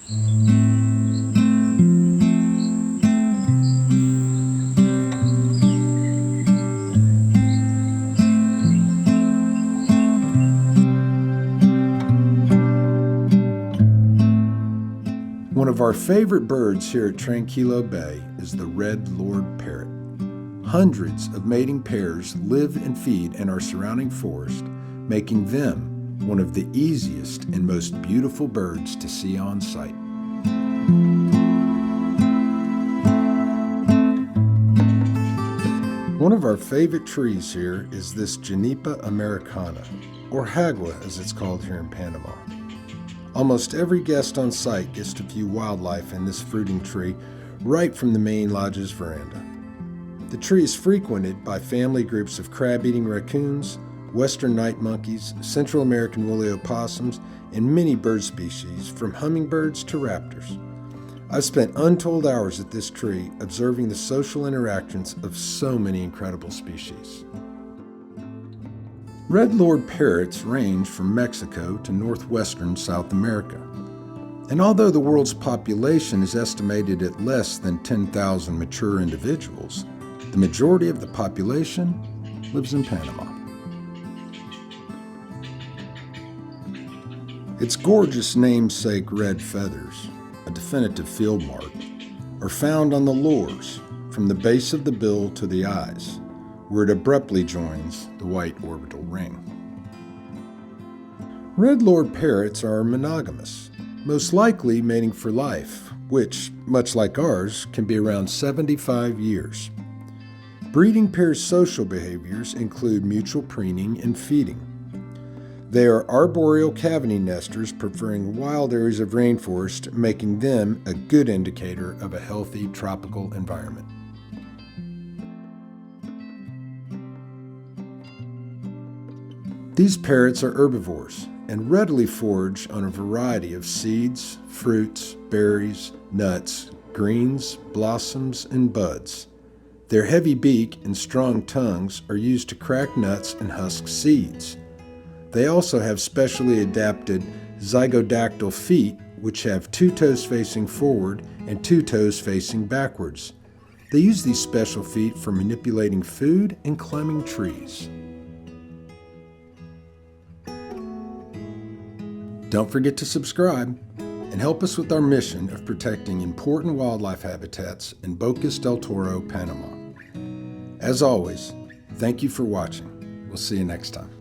One of our favorite birds here at Tranquilo Bay is the red-lored parrot. Hundreds of mating pairs live and feed in our surrounding forest, making them one of the easiest and most beautiful birds to see on sight. One of our favorite trees here is this Juniper americana, or hagua as it's called here in Panama. Almost every guest on site gets to view wildlife in this fruiting tree right from the main lodge's veranda. The tree is frequented by family groups of crab-eating raccoons, western night monkeys, Central American woolly opossums, and many bird species from hummingbirds to raptors. I've spent untold hours at this tree observing the social interactions of so many incredible species. Red-lored parrots range from Mexico to northwestern South America. And although the world's population is estimated at less than 10,000 mature individuals, the majority of the population lives in Panama. Its gorgeous namesake red feathers, a definitive field mark, are found on the lores from the base of the bill to the eyes, where it abruptly joins the white orbital ring. Red-lored parrots are monogamous, most likely mating for life, which, much like ours, can be around 75 years. Breeding pairs' social behaviors include mutual preening and feeding. They are arboreal cavity nesters preferring wild areas of rainforest, making them a good indicator of a healthy tropical environment. These parrots are herbivores and readily forage on a variety of seeds, fruits, berries, nuts, greens, blossoms, and buds. Their heavy beak and strong tongues are used to crack nuts and husk seeds. They also have specially adapted zygodactyl feet, which have 2 toes facing forward and 2 toes facing backwards. They use these special feet for manipulating food and climbing trees. Don't forget to subscribe and help us with our mission of protecting important wildlife habitats in Bocas del Toro, Panama. As always, thank you for watching. We'll see you next time.